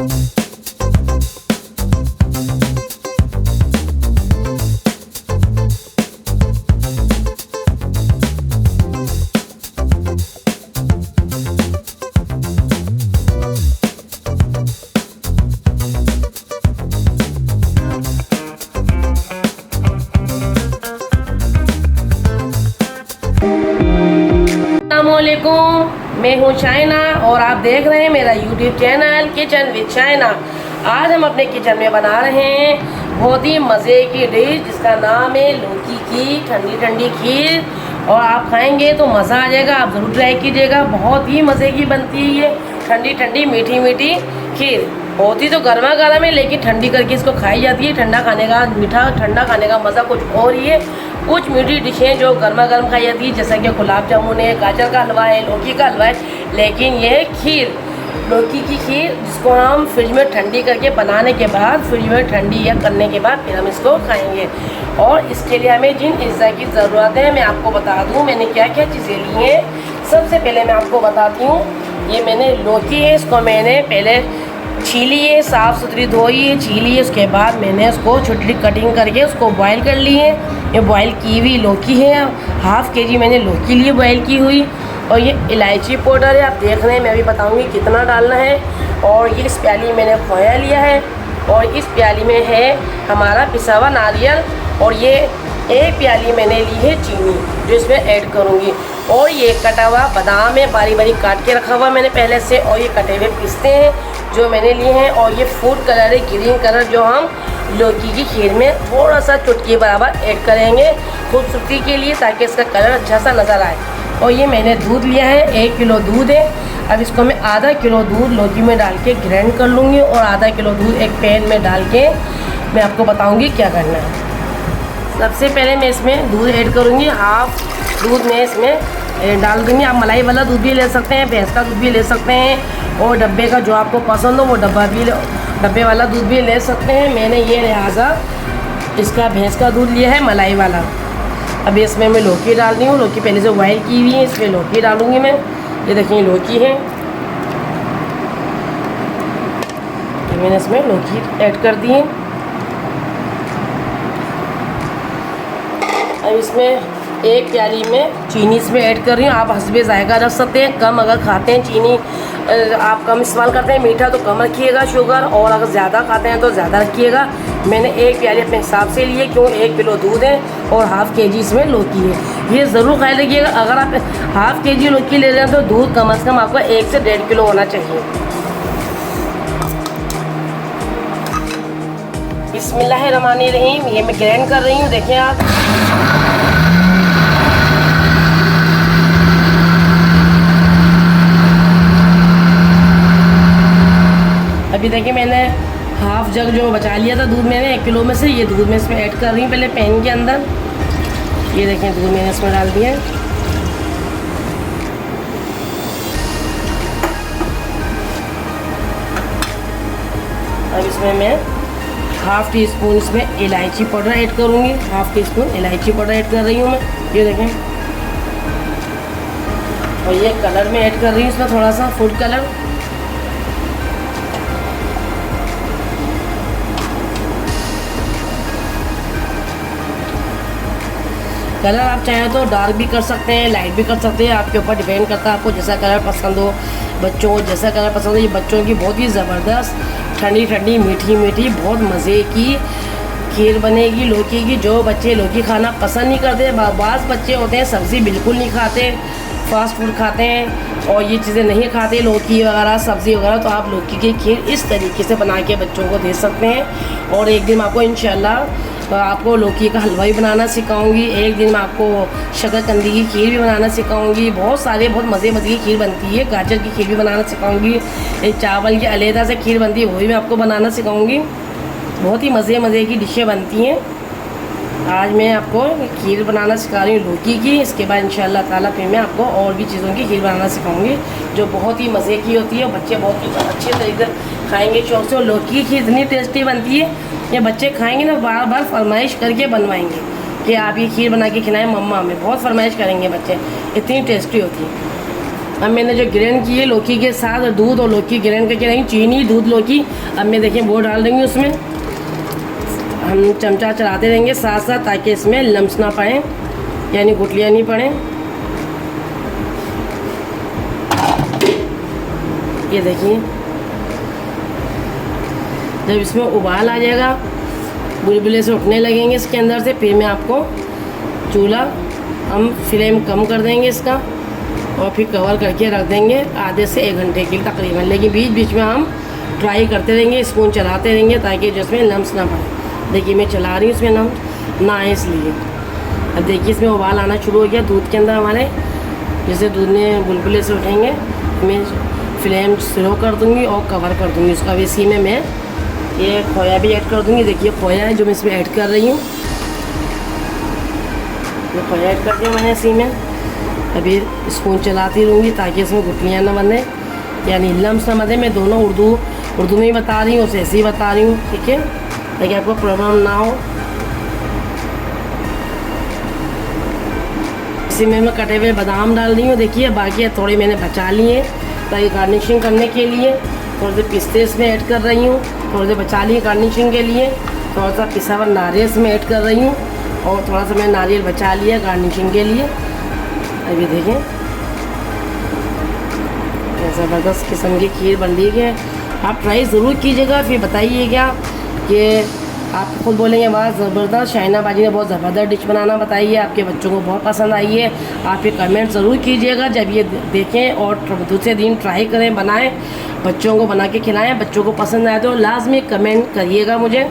अस्सलामुअलैकुम, मैं हूँ शाइना और आप देख रहे हैं मेरा YouTube channel kitchen with Shaina. आज हम अपने किचन में बना रहे हैं बहुत ही मज़े की डिश जिसका नाम है लौकी की ठंडी ठंडी खीर। और आप खाएंगे तो मज़ा आ जाएगा, आप ज़रूर ट्राई कीजिएगा। बहुत ही मज़े की बनती है ये ठंडी ठंडी मीठी मीठी खीर। होती तो गर्मा गर्म है लेकिन ठंडी करके इसको खाई जाती है। ठंडा खाने का मीठा ठंडा खाने का मज़ा कुछ और ही है। कुछ मीठी डिशें जो गर्मा गर्म खाई जाती है जैसा कि गुलाब जामुन है, गाजर का हलवा है, लौकी का हलवा है, लेकिन ये खीर लौकी की खीर जिसको हम फ्रिज में ठंडी करके बनाने के बाद फ्रिज में ठंडी या करने के बाद फिर हम इसको खाएंगे। और इसके लिए हमें जिन अज्जा की ज़रूरत है मैं आपको बता दूँ मैंने क्या क्या चीज़ें ली हैं। सबसे पहले मैं आपको बताती हूँ, ये मैंने लौकी है, इसको मैंने पहले छीली है, साफ़ सुथरी धोई है, छीली है। उसके बाद मैंने उसको छोटी कटिंग करके उसको बॉईल कर ली है। ये बॉईल की हुई लौकी है, हाफ़ के जी मैंने लौकी ली बॉईल की हुई। और ये इलायची पाउडर है, आप देख रहे हैं, मैं अभी बताऊंगी कितना डालना है। और ये इस प्याली मैंने खोया लिया है और इस प्याली में है हमारा पिसा हुआ नारियल। और ये एक प्याली मैंने ली है चीनी जो इसमें ऐड करूँगी। और ये कटा हुआ बादाम है, बारी बारी काट के रखा हुआ मैंने पहले से। और ये कटे हुए पिस्ते हैं जो मैंने लिए हैं। और ये फूड कलर है, ग्रीन कलर, जो हम लौकी की खीर में थोड़ा सा चुटकी बराबर ऐड करेंगे खूबसूरती के लिए ताकि इसका कलर अच्छा सा नज़र आए। और ये मैंने दूध लिया है, 1 किलो दूध है। अब इसको मैं आधा किलो दूध लौकी में डाल के ग्राइंड कर लूँगी और आधा किलो दूध एक पैन में डाल के मैं आपको बताऊँगी क्या करना है। सबसे पहले मैं इसमें दूध ऐड करूँगी, हाफ़ दूध में इसमें डाल दूँगी। आप मलाई वाला दूध भी ले सकते हैं, भैंस का दूध भी ले सकते हैं, और डब्बे का जो आपको पसंद हो वो डब्बे वाला दूध भी ले सकते हैं। मैंने ये लिहाजा इसका भैंस का दूध लिया है मलाई वाला। अब इसमें मैं लौकी डाल रही हूँ, लौकी पहले से बॉईल की हुई है, इसमें लौकी डालूँगी मैं। ये देखिए लौकी है, तो मैंने इसमें लौकी ऐड कर दी है। अब इसमें एक प्याली में चीनी इसमें ऐड कर रही हूँ। आप हस्बे जायका रख सकते हैं, कम अगर खाते हैं चीनी आप कम इस्तेमाल करते हैं मीठा तो कम रखिएगा शुगर, और अगर ज़्यादा खाते हैं तो ज़्यादा रखिएगा। मैंने एक प्याली अपने हिसाब से लिए क्यों 1 किलो दूध है और हाफ़ के जी इसमें लौकी है। ये ज़रूर ख्याल रखिएगा, अगर आप हाफ़ के जी लौकी ले रहे हैं तो दूध कम से कम आपका 1 से 1.5 किलो होना चाहिए। बिस्मिल्लाहिर्रहमानिर्रहीम, ये मैं ग्राइंड कर रही हूँ, देखें आप। अभी देखिए मैंने हाफ़ जग जो बचा लिया था दूध मैंने 1 किलो में से, ये दूध में इसमें ऐड कर रही हूँ पहले पैन के अंदर। ये देखें दूध मैंने इसमें डाल दिया। अब इसमें मैं हाफ़ टी स्पून इसमें इलायची पाउडर ऐड करूँगी, हाफ़ टी स्पून इलायची पाउडर ऐड कर रही हूँ मैं। ये देखें, और ये कलर में ऐड कर रही हूँ इसमें थोड़ा सा फूड कलर। कलर आप चाहें तो डार्क भी कर सकते हैं, लाइट भी कर सकते हैं, आपके ऊपर डिपेंड करता है आपको जैसा कलर पसंद हो। बच्चों को जैसा कलर पसंद हो। ये बच्चों की बहुत ही ज़बरदस्त ठंडी ठंडी मीठी मीठी बहुत मज़े की खीर बनेगी लौकी की। जो बच्चे लौकी खाना पसंद नहीं करते, बाज़ बच्चे होते हैं सब्ज़ी बिल्कुल नहीं खाते, फास्ट फूड खाते हैं और ये चीज़ें नहीं खाते लौकी वगैरह सब्ज़ी वगैरह, तो आप लौकी की खीर इस तरीके से बना के बच्चों को दे सकते हैं। और एक दिन आपको इंशाल्लाह आपको लौकी का हलवा भी बनाना सिखाऊंगी, एक दिन मैं आपको शकरकंदी की खीर भी बनाना सिखाऊंगी। बहुत मज़े की खीर बनती है, गाजर की खीर भी बनाना सिखाऊंगी। एक चावल की अलहदा से खीर बनती है वो भी मैं आपको बनाना सिखाऊंगी। बहुत ही मज़े की डिशें बनती हैं। आज मैं आपको खीर बनाना सिखा रही हूँ लौकी की, इसके बाद इंशाअल्लाह ताला फिर मैं आपको और भी चीज़ों की खीर बनाना सिखाऊंगी जो बहुत ही मज़े की होती है और बच्चे बहुत ही अच्छे तरीके से खाएंगे शौक से। और लौकी की खीर इतनी टेस्टी बनती है, ये बच्चे खाएंगे ना बार बार फरमाइश करके बनवाएंगे कि आप ये खीर बना के खिलाएं मम्मा, हमें बहुत फरमाइश करेंगे बच्चे, इतनी टेस्टी होती है। अब मैंने जो ग्राइंड की है लौकी के साथ दूध और लौकी ग्राइंड करके रही, चीनी दूध लौकी, अब मैं देखिए वो डाल रही हूँ उसमें। हम चमचा चलाते रहेंगे साथ साथ ताकि इसमें लम्स ना पाएँ, यानी गुठलियाँ नहीं पड़ें। ये देखिए जब इसमें उबाल आ जाएगा, बुलबुले से उठने लगेंगे इसके अंदर से, फिर मैं आपको चूल्हा हम फ्लेम कम कर देंगे इसका और फिर कवर करके रख देंगे आधे से 1 घंटे के लिए तकरीबन। लेकिन बीच बीच में हम ट्राई करते रहेंगे, स्पून चलाते रहेंगे ताकि जिसमें लम्स ना पड़े। देखिए मैं चला रही हूँ, इसमें लम्स ना आए इसलिए। अब देखिए इसमें उबाल आना शुरू हो गया दूध के अंदर हमारे। जैसे दूध में बुलबुले से उठेंगे मैं फ्लेम स्लो कर दूँगी और कवर कर दूँगी उसका। इसी में मैं ये खोया भी ऐड कर दूँगी। देखिए खोया है जो मैं इसमें ऐड कर रही हूँ, ये खोया ऐड कर दिया मैंने इसी में। अभी स्पून चलाती रहूँगी ताकि इसमें गुठलियाँ ना बने, यानी लम्स ना बने। मैं दोनों उर्दू में ही बता रही हूँ, उसे ऐसे ही बता रही हूँ, ठीक है, ताकि आपको प्रॉब्लम ना हो। इसी में मैं कटे हुए बादाम डाल रही हूँ। देखिए बाकी थोड़े मैंने बचा लिए ताकि गार्निशिंग करने के लिए। थोड़े से पिस्ते इसमें ऐड कर रही हूँ, थोड़े से बचा लिए गार्निशिंग के लिए। थोड़ा सा पिसा हुआ नारियल इसमें ऐड कर रही हूँ और थोड़ा सा मैंने नारियल बचा लिया गार्निशिंग के लिए। अभी देखें ज़बरदस्त किस्म की खीर बन रही है। आप ट्राई ज़रूर कीजिएगा, फिर बताइएगा कि आप खुद बोलेंगे वाह ज़बरदस्त, शाइना बाजी ने बहुत ज़बरदस्त डिश बनाना बताई है, आपके बच्चों को बहुत पसंद आई है। आप ये कमेंट ज़रूर कीजिएगा जब ये देखें और दूसरे दिन ट्राई करें, बनाएं, बच्चों को बना के खिलाएं। बच्चों को पसंद आए तो लाजमी कमेंट करिएगा मुझे।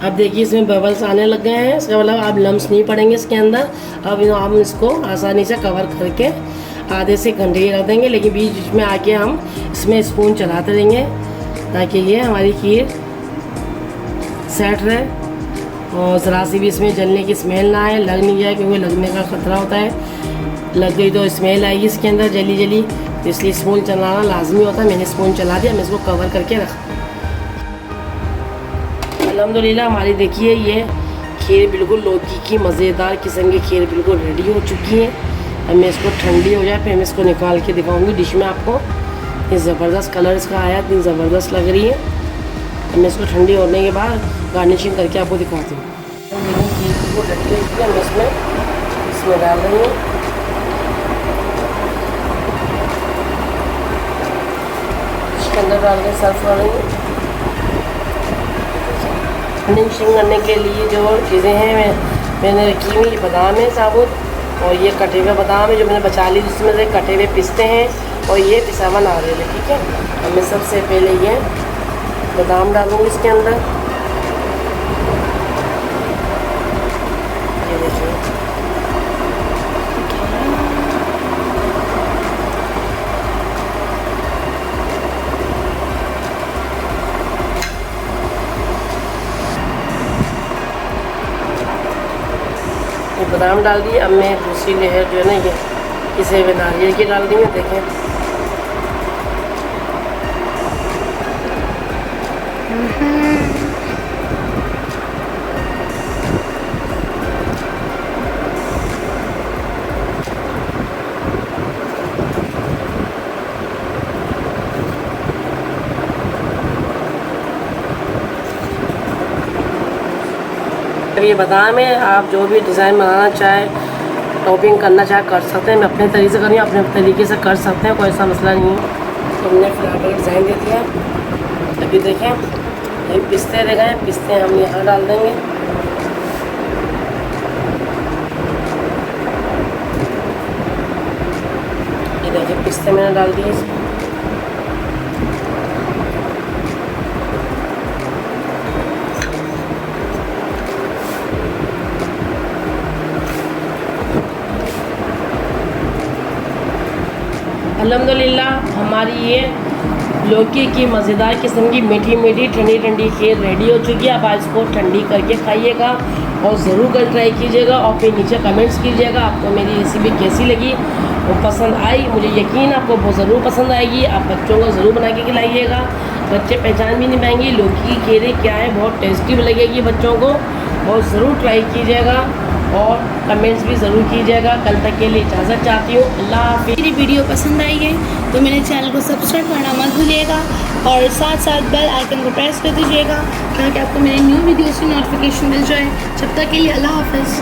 अब देखिए इसमें बबल्स आने लग गए हैं, इसका मतलब अब लम्स नहीं पड़ेंगे इसके अंदर। अब हम इसको आसानी से कवर करके आधे से 1 घंटे रख देंगे। लेकिन बीच बीच में आके हम इसमें स्पून चलाते रहेंगे ताकि ये हमारी खीर सेट रहे और ज़रा सी भी इसमें जलने की स्मेल ना आए, लग नहीं जाए, क्योंकि लगने का ख़तरा होता है। लग गई तो स्मेल आएगी इसके अंदर जली जली, तो इसलिए स्पून चलाना लाजमी होता है। मैंने स्पून चला दिया, मैं इसको कवर करके रखा। अल्हम्दुलिल्लाह हमारी देखिए ये खीर बिल्कुल लौकी की मज़ेदार किस्म की खीर बिल्कुल रेडी हो चुकी है। अब मैं इसको ठंडी हो जाए फिर मैं इसको निकाल के दिखाऊंगी डिश में आपको। ये ज़बरदस्त कलर इसका आया, इतनी ज़बरदस्त लग रही है। अब मैं इसको ठंडी होने के बाद गार्निशिंग करके आपको दिखाती हूँ। खीर बिल्कुल रेडी हो चुकी है, मैं इसमें डाल रही हूँ। इसके अंदर डाल के सर्व कर रही हूँ। गार्निशिंग करने के लिए जो चीज़ें हैं मैंने रखी हुई, बादाम है साबुत और ये कटे हुए बादाम है जो मैंने बचा ली, जिसमें से कटे हुए पिस्ते हैं और ये पिसा हुआ नारियल है, ठीक है। अब मैं सबसे पहले ये बादाम डालूँगी इसके अंदर। ये देखिए बादाम डाल दिए। अब मैं दूसरी लेयर जो है ना ये इसे हुए नारियल की डाल दी है। देखें ये बादाम है, आप जो भी डिज़ाइन बनाना चाहे, टॉपिंग करना चाहे कर सकते हैं। मैं अपने तरीके से कर रही हूँ, अपने तरीके से कर सकते हैं, कोई ऐसा मसला नहीं है। तो हमने फ्लावर डिज़ाइन दे दिया। अभी देखें ये पिस्ते दे गए, पिस्ते हम यहाँ डाल देंगे। ये देखिए पिस्ते मैंने डाल दिए इसमें। अल्हम्दुलिल्लाह हमारी ये लौकी की मज़ेदार किस्म की मीठी मीठी ठंडी ठंडी खीर रेडी हो चुकी है। अब आप इसको ठंडी करके खाइएगा और ज़रूर कर ट्राई कीजिएगा और फिर नीचे कमेंट्स कीजिएगा आपको मेरी रेसिपी कैसी लगी, वो पसंद आई। मुझे यकीन आपको बहुत ज़रूर पसंद आएगी। आप बच्चों को ज़रूर बना के खिलाइएगा, बच्चे पहचान भी नहीं पाएंगे लौकी की खीरें क्या है, बहुत टेस्टी भी लगेगी बच्चों को, और ज़रूर ट्राई कीजिएगा। और कमेंट्स भी ज़रूर कीजिएगा। कल तक के लिए इजाज़त चाहती हूँ। अल्लाह हाफिज़। मेरी वीडियो पसंद आई है तो मेरे चैनल को सब्सक्राइब करना मत भूलिएगा और साथ साथ बेल आइकन को प्रेस कर दीजिएगा ताकि आपको मेरे न्यू वीडियोस की नोटिफिकेशन मिल जाए। जब तक के लिए अल्लाह हाफिज़।